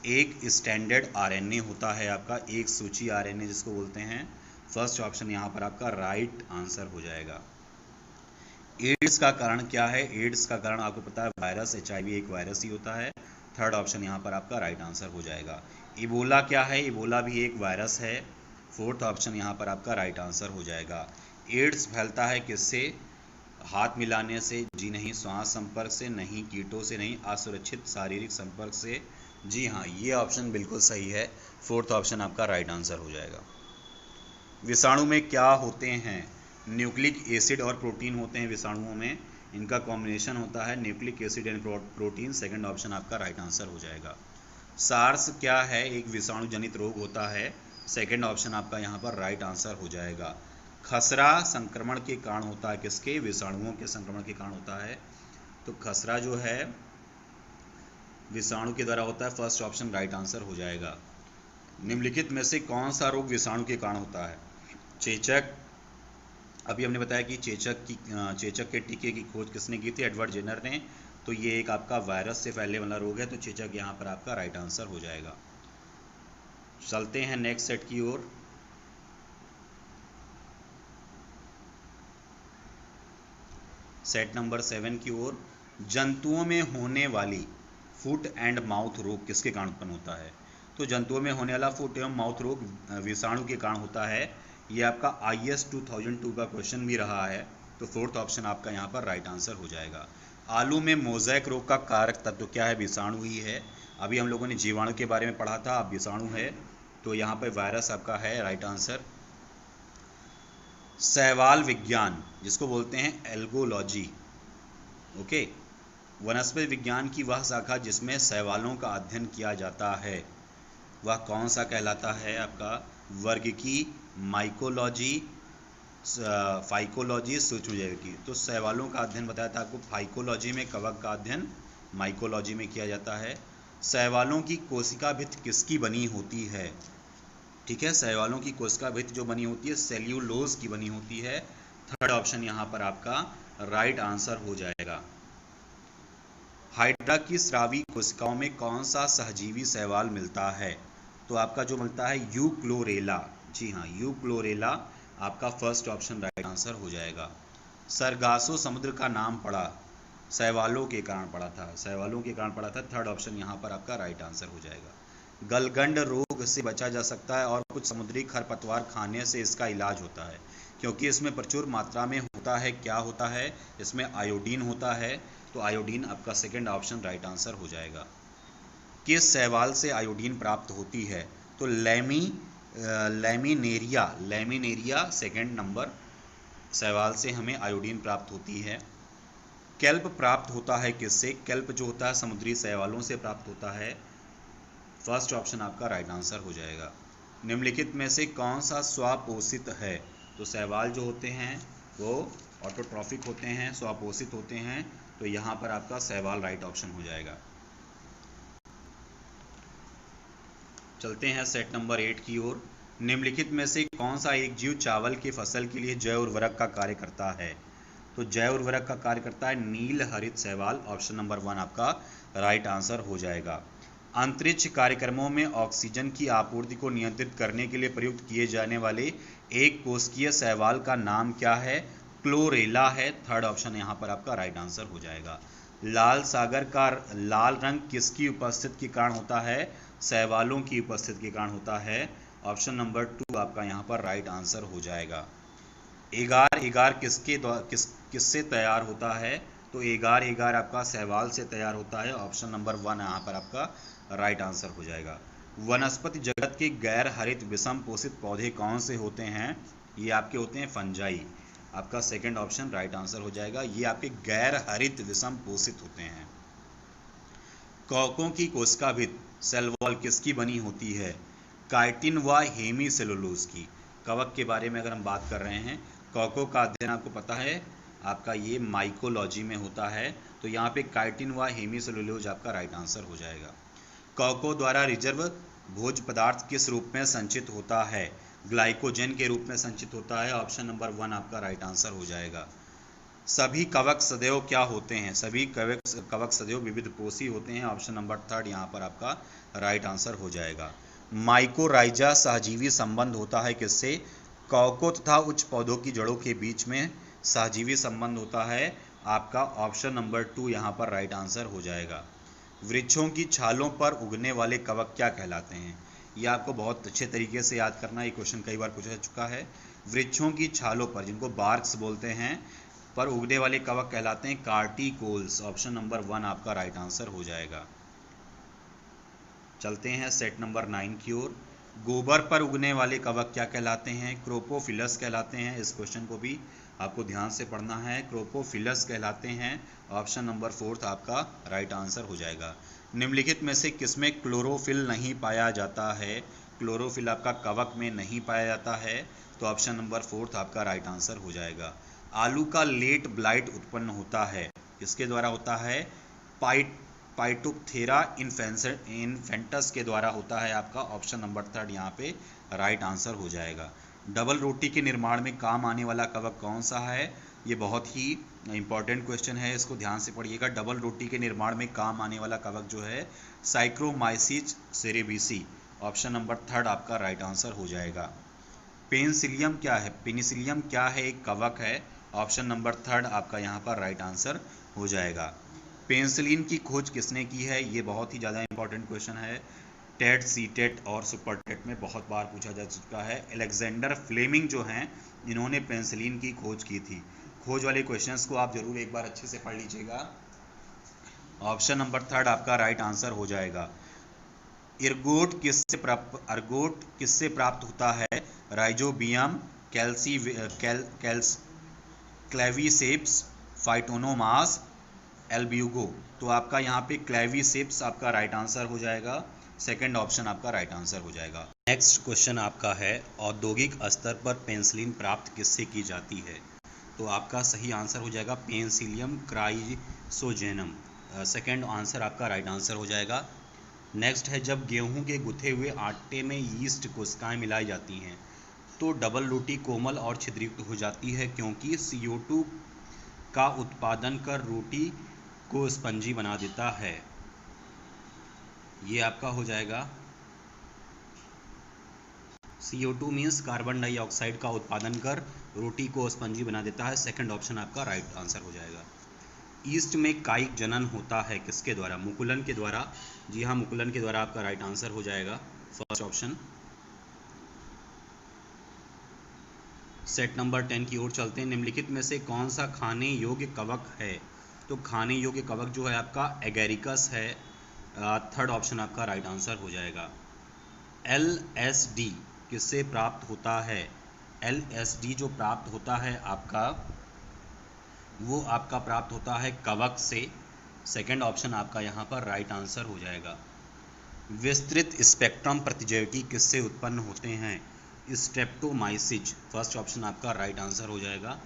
एक स्टैंडर्ड RNA होता है आपका, एक सूची RNA जिसको बोलते हैं। फर्स्ट ऑप्शन यहाँ पर आपका राइट आंसर हो जाएगा। एड्स का कारण क्या है? एड्स का कारण आपको पता है वायरस, HIV एक वायरस ही होता है। थर्ड ऑप्शन यहाँ पर आपका राइट आंसर हो जाएगा। इबोला क्या है? इबोला भी एक वायरस है। फोर्थ ऑप्शन यहाँ पर आपका राइट आंसर हो जाएगा। एड्स फैलता है किससे? हाथ मिलाने से, जी नहीं। श्वास संपर्क से नहीं, कीटों से नहीं, असुरक्षित शारीरिक संपर्क से, जी हाँ, ये ऑप्शन बिल्कुल सही है। फोर्थ ऑप्शन आपका राइट आंसर हो जाएगा। विषाणु में क्या होते हैं? न्यूक्लिक एसिड और प्रोटीन होते हैं विषाणुओं में, इनका कॉम्बिनेशन होता है nucleic acid and protein. Second option आपका राइट आंसर हो जाएगा। सार्स क्या है? एक विषाणु जनित रोग होता है। सेकंड ऑप्शन आपका यहाँ पर राइट आंसर हो जाएगा। खसरा संक्रमण के कारण होता है, किसके? विषाणुओं के संक्रमण के कारण होता है, तो खसरा जो है विषाणु के द्वारा होता है। फर्स्ट ऑप्शन राइट आंसर हो जाएगा। निम्नलिखित में से कौन सा रोग विषाणु के कारण होता है? चेचक, अभी हमने बताया कि चेचक के टीके की खोज किसने की थी? एडवर्ड जेनर ने, तो ये एक आपका वायरस से फैलने वाला रोग है, तो चेचक यहाँ पर आपका राइट आंसर हो जाएगा। चलते हैं नेक्स्ट सेट की ओर। सेट नंबर 7 की ओर। जंतुओं में होने वाली फुट एंड माउथ रोग किसके कारण उत्पन्न होता है? तो जंतुओं में होने वाला फुट एवं माउथ रोग विषाणु के कारण होता है। ये आपका IS 2002 का क्वेश्चन भी रहा है, तो फोर्थ ऑप्शन आपका यहाँ पर राइट आंसर हो जाएगा। आलू में मोज़ेक रोग का कारक तत्व क्या है? विषाणु ही है। अभी हम लोगों ने जीवाणु के बारे में पढ़ा था, अब विषाणु है, तो यहाँ पर वायरस आपका है राइट आंसर। शैवाल विज्ञान, जिसको बोलते हैं एल्गोलॉजी, ओके, वनस्पति विज्ञान की वह शाखा जिसमें शैवालों का अध्ययन किया जाता है, वह कौन सा कहलाता है? आपका वर्गिकी, माइकोलॉजी, फाइकोलॉजी, सूक्ष्मजीवी। तो शैवालों का अध्ययन बताया था आपको फाइकोलॉजी में, कवक का अध्ययन माइकोलॉजी में किया जाता है। शैवालों की कोशिका भित्ति किसकी बनी होती है? ठीक है, शैवालों की कोशिका भित्ति जो बनी होती है सेल्यूलोज की बनी होती है। थर्ड ऑप्शन यहाँ पर आपका राइट आंसर हो जाएगा। हाइड्रा की स्रावी कोशिकाओं में कौन सा सहजीवी शैवाल मिलता है? तो आपका जो मिलता है यूक्लोरेला, जी हाँ, यूक्लोरेला आपका फर्स्ट ऑप्शन राइट आंसर हो जाएगा। सरगासो समुद्र का नाम पड़ा शैवालों के कारण पड़ा था, शैवालों के कारण पड़ा था। थर्ड ऑप्शन यहाँ पर आपका राइट आंसर हो जाएगा। गलगंड रोग से बचा जा सकता है और कुछ समुद्री खरपतवार खाने से इसका इलाज होता है, क्योंकि इसमें प्रचुर मात्रा में होता है, क्या होता है? इसमें आयोडीन होता है, तो आयोडीन आपका सेकंड ऑप्शन राइट आंसर हो जाएगा। किस शैवाल से आयोडीन प्राप्त होती है? तो लैमिनेरिया सेकंड नंबर शैवाल से हमें आयोडीन प्राप्त होती है। केल्प प्राप्त होता है किससे? केल्प जो होता है समुद्री शैवालों से प्राप्त होता है। फर्स्ट ऑप्शन आपका राइट आंसर हो जाएगा। निम्नलिखित में से कौन सा स्वापोषित है? तो शैवाल जो होते हैं वो ऑटोट्रॉफिक होते हैं, स्वापोषित होते हैं, तो यहाँ पर आपका शैवाल राइट ऑप्शन हो जाएगा। चलते हैं सेट नंबर 8 की ओर। निम्नलिखित में से कौन सा एक जीव चावल की फसल के लिए जैव उर्वरक का कार्य करता है? तो जैव उर्वरक का कार्य करता है नील हरित शैवाल। ऑप्शन नंबर 1 आपका राइट आंसर हो जाएगा। अंतरिक्ष कार्यक्रमों में ऑक्सीजन की आपूर्ति को नियंत्रित करने के लिए प्रयुक्त किए जाने वाले एक कोशिकीय शैवाल का नाम क्या है? क्लोरेला है। थर्ड ऑप्शन यहाँ पर आपका राइट आंसर हो जाएगा। लाल सागर का लाल रंग किसकी उपस्थिति के कारण होता है? शैवालों की उपस्थिति के कारण होता है। ऑप्शन नंबर 2 आपका यहाँ पर राइट आंसर हो जाएगा। एगार एगार किससे तैयार होता है? तो एगार एगार आपका शैवाल से तैयार होता है। ऑप्शन नंबर 1 यहाँ पर आपका राइट आंसर हो जाएगा। वनस्पति जगत के गैर हरित विषम पोषित पौधे कौन से होते हैं? ये आपके होते हैं फंजाई। आपका सेकंड ऑप्शन राइट आंसर हो जाएगा। ये आपके गैर हरित विषम पोषित होते हैं। कवकों की कोशिका भित्ति सेल वॉल किसकी बनी होती है? काइटिन व हेमीसेलुलोज की। कवक के बारे में अगर हम बात कर रहे हैं, कवकों का अध्ययन आपको पता है आपका ये माइकोलॉजी में होता है, तो यहाँ पे काइटिन व हेमीसेलुलोज आपका राइट आंसर हो जाएगा। कवकों द्वारा रिजर्व भोज्य पदार्थ किस रूप में संचित होता है? ग्लाइकोजन के रूप में संचित होता है। ऑप्शन नंबर 1 आपका राइट आंसर हो जाएगा। सभी कवक सदैव क्या होते हैं? सभी कवक सदैव विविध पोषी होते हैं। ऑप्शन नंबर 3 यहाँ पर आपका राइट आंसर हो जाएगा। माइकोराइजा सहजीवी संबंध होता है किससे? कवकों तथा उच्च पौधों की जड़ों के बीच में सहजीवी संबंध होता है। आपका ऑप्शन नंबर 2 यहाँ पर राइट आंसर हो जाएगा। वृक्षों की छालों पर उगने वाले कवक क्या कहलाते हैं? यह आपको बहुत अच्छे तरीके से याद करना, ये क्वेश्चन कई बार पूछा जा चुका है। वृक्षों की छालों पर, जिनको बार्क्स बोलते हैं, पर उगने वाले कवक कहलाते हैं कार्टिकोल्स। ऑप्शन नंबर 1 आपका राइट आंसर हो जाएगा। चलते हैं सेट नंबर 9 की ओर। गोबर पर उगने वाले कवक क्या कहलाते हैं? क्रोपोफिलस कहलाते हैं। इस क्वेश्चन को भी आपको ध्यान से पढ़ना है। क्रोपोफिलस कहलाते हैं। ऑप्शन नंबर 4 आपका राइट आंसर हो जाएगा। निम्नलिखित में से किसमें क्लोरोफिल नहीं पाया जाता है? क्लोरोफिल आपका कवक में नहीं पाया जाता है, तो ऑप्शन नंबर 4 आपका राइट आंसर हो जाएगा। आलू का लेट ब्लाइट उत्पन्न होता है, किसके द्वारा होता है? पाइटोप्थेरा इन्फेंटस के द्वारा होता है। आपका ऑप्शन नंबर 3 यहाँ पे राइट आंसर हो जाएगा। डबल रोटी के निर्माण में काम आने वाला कवक कौन सा है? ये बहुत ही इंपॉर्टेंट क्वेश्चन है, इसको ध्यान से पढ़िएगा। डबल रोटी के निर्माण में काम आने वाला कवक जो है साइक्रोमाइसीस सेरेबेसी। ऑप्शन नंबर 3 आपका राइट आंसर हो जाएगा। पेनिसिलियम क्या है? पेनिसिलियम क्या है? एक कवक है। ऑप्शन नंबर 3 आपका यहाँ पर राइट आंसर हो जाएगा। पेनिसिलिन की खोज किसने की है? ये बहुत ही ज़्यादा इंपॉर्टेंट क्वेश्चन है। टेट, सीटेट और सुपर टेट में बहुत बार पूछा जा चुका है। अलेक्जेंडर फ्लेमिंग जो हैं, इन्होंने पेनिसिलिन की खोज की थी। खोज वाले क्वेश्चंस को आप जरूर एक बार अच्छे से पढ़ लीजिएगा। ऑप्शन नंबर 3 आपका राइट आंसर हो जाएगा। अर्गोट किससे प्राप्त होता है? Rhizobium, Claviceps, Phytomonas, Albugo. तो आपका यहाँ पे क्लेविसेप्स आपका राइट आंसर हो जाएगा। सेकंड ऑप्शन आपका राइट आंसर हो जाएगा। नेक्स्ट क्वेश्चन आपका है, औद्योगिक स्तर पर पेनिसिलिन प्राप्त किससे की जाती है? तो आपका सही आंसर हो जाएगा पेनिसिलियम क्राइसोजेनम। सेकंड आंसर आपका राइट आंसर हो जाएगा। नेक्स्ट है, जब गेहूं के गुथे हुए आटे में यीस्ट कोशिकाएं मिलाई जाती हैं तो डबल रोटी कोमल और छिद्रयुक्त हो जाती है, क्योंकि CO2 का उत्पादन कर रोटी को स्पंजी बना देता है। ये आपका हो जाएगा। CO2 मीन्स कार्बन डाइऑक्साइड का उत्पादन कर रोटी को स्पंजी बना देता है। सेकंड ऑप्शन आपका राइट आंसर हो जाएगा। ईस्ट में कायिक जनन होता है किसके द्वारा? मुकुलन के द्वारा। जी हाँ, मुकुलन के द्वारा आपका राइट आंसर हो जाएगा, फर्स्ट ऑप्शन। सेट नंबर 10 की ओर चलते हैं। निम्नलिखित में से कौन सा खाने योग्य कवक है? तो खाने योग्य कवक जो है आपका एगेरिकस है। थर्ड ऑप्शन आपका राइट आंसर हो जाएगा। LSD किससे प्राप्त होता है? LSD जो प्राप्त होता है आपका, वो आपका प्राप्त होता है कवक से। सेकंड ऑप्शन आपका यहाँ पर राइट आंसर हो जाएगा। विस्तृत स्पेक्ट्रम प्रतिजैविकी किससे उत्पन्न होते हैं? स्ट्रेप्टोमाइसिस, फर्स्ट ऑप्शन आपका राइट आंसर हो जाएगा।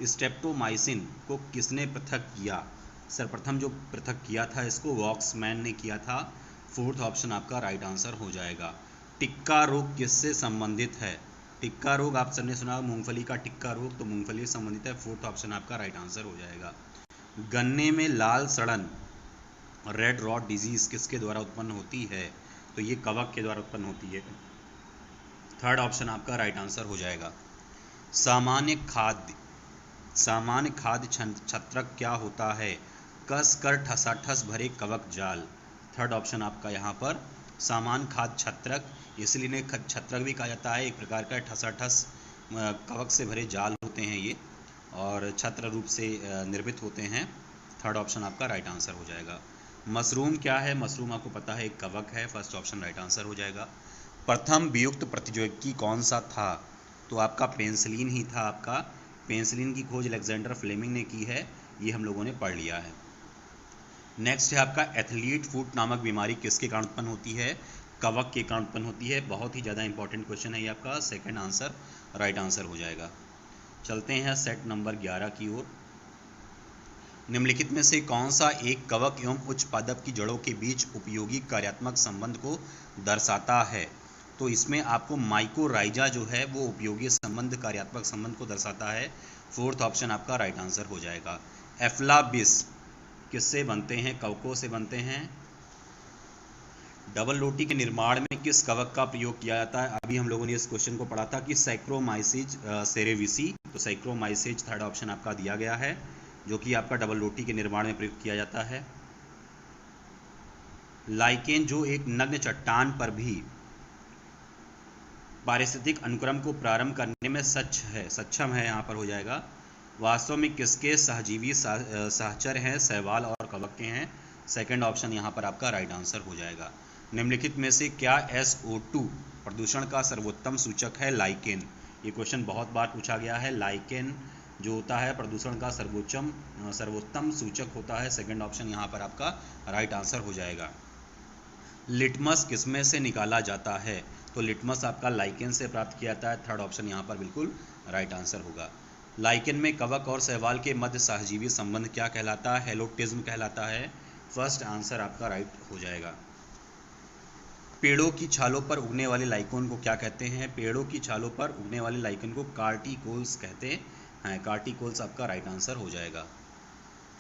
स्ट्रेप्टोमाइसिन को किसने पृथक किया? सर्वप्रथम जो पृथक किया था इसको वॉक्समैन ने किया था। फोर्थ ऑप्शन आपका राइट आंसर हो जाएगा। टिक्का रोग किससे संबंधित है? टिक्का रोग आप सबने सुना, मूंगफली का टिक्का रोग, तो मूंगफली से संबंधित है। फोर्थ ऑप्शन आपका राइट आंसर हो जाएगा। गन्ने में लाल सड़न, रेड रॉट डिजीज किसके द्वारा उत्पन्न होती है? तो ये कवक के द्वारा उत्पन्न होती है। थर्ड ऑप्शन आपका राइट आंसर हो जाएगा। सामान्य खाद्य छत्रक क्या होता है? कस कर ठसाठस भरे कवक जाल। थर्ड ऑप्शन आपका यहाँ पर सामान्य खाद्य छत्रक, इसलिए इन्हें छत्रक भी कहा जाता है। एक प्रकार का ठसाठस कवक से भरे जाल होते हैं ये, और छत्र रूप से निर्मित होते हैं। थर्ड ऑप्शन आपका राइट आंसर हो जाएगा। मशरूम क्या है? मशरूम आपको पता है एक कवक है। फर्स्ट ऑप्शन राइट आंसर हो जाएगा। प्रथम वियुक्त प्रतिजैविकी कौन सा था? तो आपका पेंसिलिन ही था। आपका पेंसिलिन की खोज अलेक्जेंडर फ्लेमिंग ने की है, ये हम लोगों ने पढ़ लिया है। नेक्स्ट है आपका एथलीट फुट नामक बीमारी किसके कारण उत्पन्न होती है? कवक के कारण उत्पन्न होती है। बहुत ही ज़्यादा इंपॉर्टेंट क्वेश्चन है ये आपका। सेकंड आंसर राइट आंसर हो जाएगा। चलते हैं सेट नंबर 11 की ओर। निम्नलिखित में से कौन सा एक कवक एवं उच्च पादप की जड़ों के बीच उपयोगी कार्यात्मक संबंध को दर्शाता है? तो इसमें आपको माइकोराइजा जो है वो उपयोगी संबंध, कार्यात्मक संबंध को दर्शाता है। फोर्थ ऑप्शन आपका राइट आंसर हो जाएगा। एफ्लाबिस किससे बनते हैं? कवकों से बनते हैं। डबल रोटी के निर्माण में किस कवक का प्रयोग किया जाता है? अभी हम लोगों ने इस क्वेश्चन को पढ़ा था कि सैक्रोमाइसिस सेरेविसी, तो सैक्रोमाइसिस थर्ड ऑप्शन आपका दिया गया है, जो कि आपका डबल रोटी के निर्माण में प्रयोग किया जाता है। लाइकेन जो एक नग्न चट्टान पर भी पारिस्थितिक अनुक्रम को प्रारंभ करने में सक्षम है, यहाँ पर हो जाएगा। वास्तव में किसके सहजीवी सहचर हैं? शैवाल और कवक के हैं। सेकंड ऑप्शन यहाँ पर आपका राइट आंसर हो जाएगा। निम्नलिखित में से क्या SO2 प्रदूषण का सर्वोत्तम सूचक है? लाइकेन, ये क्वेश्चन बहुत बार पूछा गया है। लाइकेन जो होता है प्रदूषण का सर्वोत्तम सूचक होता है। सेकंड ऑप्शन यहाँ पर आपका राइट आंसर हो जाएगा। लिटमस किसमें से निकाला जाता है? तो लिटमस आपका लाइकेन से प्राप्त किया जाता है। थर्ड ऑप्शन यहाँ पर बिल्कुल राइट आंसर होगा। लाइकेन में कवक और शैवाल के मध्य सहजीवी संबंध क्या कहलाता है? हेलोटिज्म कहलाता है। फर्स्ट आंसर आपका राइट हो जाएगा। पेड़ों की छालों पर उगने वाले लाइकेन को क्या कहते हैं? पेड़ों की छालों पर उगने वाले लाइकेन को कार्टिकोल्स कहते हैं। कार्टिकोल्स आपका राइट आंसर हो जाएगा।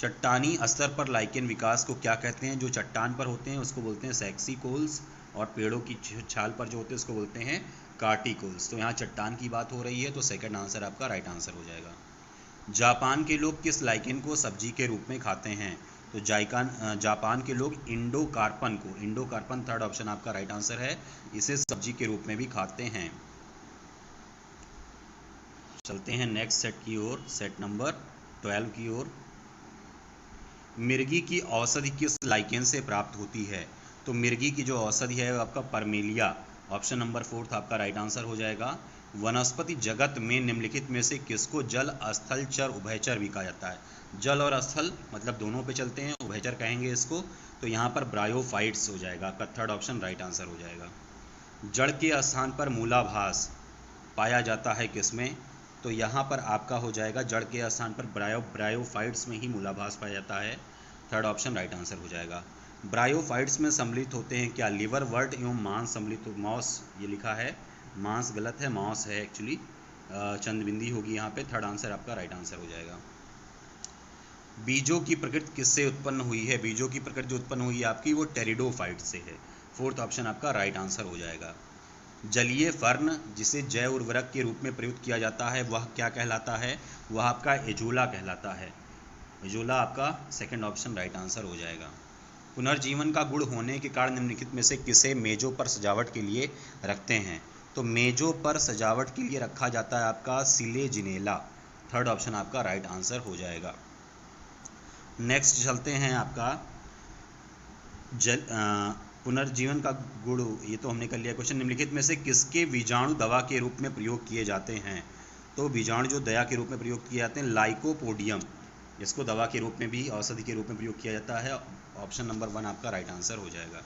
चट्टानी स्तर पर लाइकेन विकास को क्या कहते हैं? जो चट्टान पर होते हैं उसको बोलते हैं सेक्सिकोल्स, और पेड़ों की छाल पर जो होते हैं उसको बोलते हैं कार्टिकोल्स। तो यहाँ चट्टान की बात हो रही है, तो सेकंड आंसर आपका राइट आंसर हो जाएगा। जापान के लोग किस लाइकेन को सब्जी के रूप में खाते हैं? तो जापान के लोग इंडोकार्पन थर्ड ऑप्शन आपका राइट आंसर है, इसे सब्जी के रूप में भी खाते हैं। चलते हैं नेक्स्ट सेट की ओर, सेट नंबर 12 की ओर। मिर्गी की औषधि किस लाइकेन से प्राप्त होती है? तो मिर्गी की जो औषधि है वो आपका परमेलिया, ऑप्शन नंबर 4 आपका राइट आंसर हो जाएगा। वनस्पति जगत में निम्नलिखित में से किसको जल, स्थल, चर, उभयचर भी कहा जाता है? जल और स्थल मतलब दोनों पे चलते हैं, उभयचर कहेंगे इसको। तो यहाँ पर ब्रायोफाइट्स हो जाएगा, आपका थर्ड ऑप्शन राइट आंसर हो जाएगा। जड़ के स्थान पर मूलाभास पाया जाता है किसमें? तो यहाँ पर आपका हो जाएगा जड़ के स्थान पर ब्रायोफाइट्स में ही मूलाभास पाया जाता है। थर्ड ऑप्शन राइट आंसर हो जाएगा। ब्रायोफाइट्स में सम्मिलित होते हैं क्या? लिवर, वर्ट एवं मांस सम्मिलित, मॉस ये लिखा है, मांस गलत है, मॉस है एक्चुअली, चंद्रबिंदी होगी यहाँ पे। थर्ड आंसर आपका राइट आंसर हो जाएगा। बीजों की प्रकृति किससे उत्पन्न हुई है? बीजों की प्रकृति जो उत्पन्न हुई है आपकी वो टेरिडोफाइट से है। फोर्थ ऑप्शन आपका राइट आंसर हो जाएगा। जलीय फर्न जिसे जैव उर्वरक के रूप में प्रयुक्त किया जाता है वह क्या कहलाता है? वह आपका एजोला कहलाता है। एजोला आपका सेकंड ऑप्शन राइट आंसर हो जाएगा। पुनर्जीवन का गुण होने के कारण निम्नलिखित में से किसे मेजों पर सजावट के लिए रखते हैं? तो मेजों पर सजावट के लिए रखा जाता है आपका सिलेजिनेला। थर्ड ऑप्शन आपका राइट आंसर हो जाएगा। नेक्स्ट चलते हैं आपका पुनर्जीवन का गुण, ये तो हमने कर लिया क्वेश्चन। निम्नलिखित में से किसके बीजाणु दवा के रूप में प्रयोग किए जाते हैं? तो बीजाणु जो दया के रूप में प्रयोग किए जाते हैं, लाइकोपोडियम, इसको दवा के रूप में भी, औषधि के रूप में प्रयोग किया जाता है। ऑप्शन नंबर 1 आपका राइट आंसर हो जाएगा।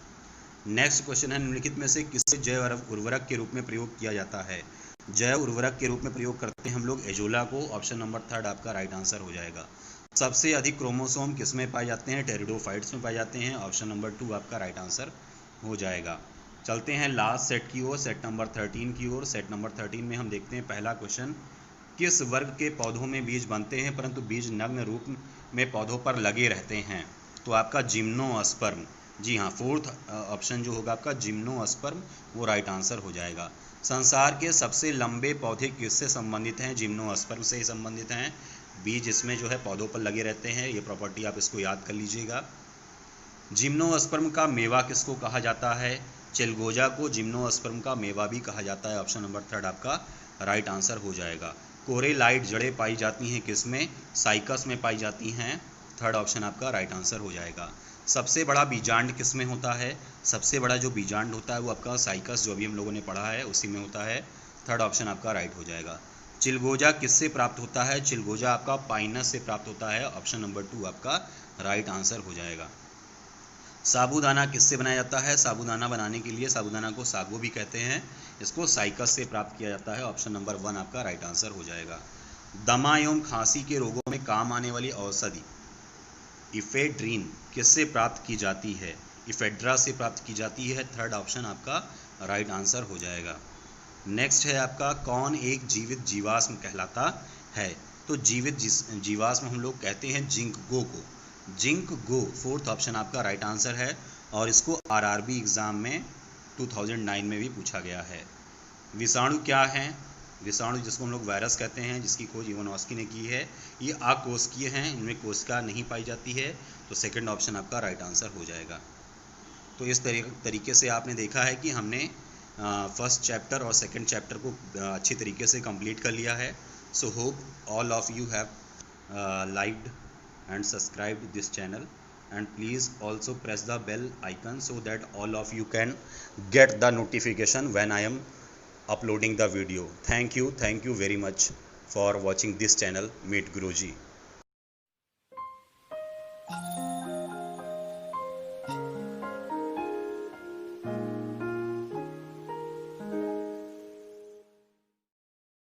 नेक्स्ट क्वेश्चन है, निम्नलिखित में से किसे जैव उर्वरक के रूप में प्रयोग किया जाता है? जैव उर्वरक के रूप में प्रयोग करते हैं हम लोग एजोला को। ऑप्शन नंबर 3 आपका राइट आंसर हो जाएगा। सबसे अधिक क्रोमोसोम किस में पाए जाते हैं? टेरिडोफाइट्स में पाए जाते हैं। ऑप्शन नंबर 2 आपका राइट आंसर हो जाएगा। चलते हैं लास्ट सेट की ओर, सेट नंबर 13 की ओर। सेट नंबर 13 में हम देखते हैं पहला क्वेश्चन, किस वर्ग के पौधों में बीज बनते हैं परंतु बीज नग्न रूप में पौधों पर लगे रहते हैं? तो आपका जिम्नोस्पर्म, जी हाँ, फोर्थ ऑप्शन जो होगा आपका जिम्नोस्पर्म, वो राइट आंसर हो जाएगा। संसार के सबसे लंबे पौधे किससे संबंधित हैं? जिम्नोस्पर्म से ही संबंधित हैं। बीज इसमें जो है पौधों पर लगे रहते हैं, ये प्रॉपर्टी आप इसको याद कर लीजिएगा। जिम्नोस्पर्म का मेवा किसको कहा जाता है? चिलगोजा को जिम्नोस्पर्म का मेवा भी कहा जाता है। ऑप्शन नंबर 3 आपका राइट आंसर हो जाएगा। कोरेलाइट जड़ें पाई जाती हैं किसमें? साइकस में पाई जाती हैं। थर्ड ऑप्शन आपका राइट आंसर हो जाएगा। सबसे बड़ा बीजांड किस में होता है? सबसे बड़ा जो बीजांड होता है वो आपका साइकस, जो अभी हम लोगों ने पढ़ा है, उसी में होता है। थर्ड ऑप्शन आपका राइट हो जाएगा। चिलगोजा किससे प्राप्त होता है? चिलगोजा आपका पाइनस से प्राप्त होता है। ऑप्शन नंबर 2 आपका राइट आंसर हो जाएगा। साबूदाना किससे बनाया जाता है? साबूदाना बनाने के लिए, साबूदाना को सागो भी कहते हैं, इसको साइकस से प्राप्त किया जाता है। ऑप्शन नंबर 1 आपका राइट आंसर हो जाएगा। दमा एवं खांसी के रोगों में काम आने वाली औषधि इफेड्रीन किससे प्राप्त की जाती है? इफेड्रा से प्राप्त की जाती है। थर्ड ऑप्शन आपका राइट आंसर हो जाएगा। नेक्स्ट है आपका, कौन एक जीवित जीवाश्म कहलाता है? तो जीवित जीवाश्म हम लोग कहते हैं जिंक-गो को। जिंक-गो फोर्थ ऑप्शन आपका राइट आंसर है, और इसको आरआरबी एग्ज़ाम में 2009 में भी पूछा गया है। विषाणु क्या है? विषाणु जिसको हम लोग वायरस कहते हैं, जिसकी खोज इवानोस्की ने की है, ये अकोशिकीय हैं, इनमें कोशिका नहीं पाई जाती है। तो सेकंड ऑप्शन आपका राइट आंसर हो जाएगा। तो इस तरीके से आपने देखा है कि हमने फर्स्ट चैप्टर और सेकंड चैप्टर को अच्छी तरीके से कंप्लीट कर लिया है। So hope all of you have liked and subscribed this channel, and please also press the bell icon so that all of you can get the notification when I am uploading the video. Thank you very much for watching this channel, Meet Guruji.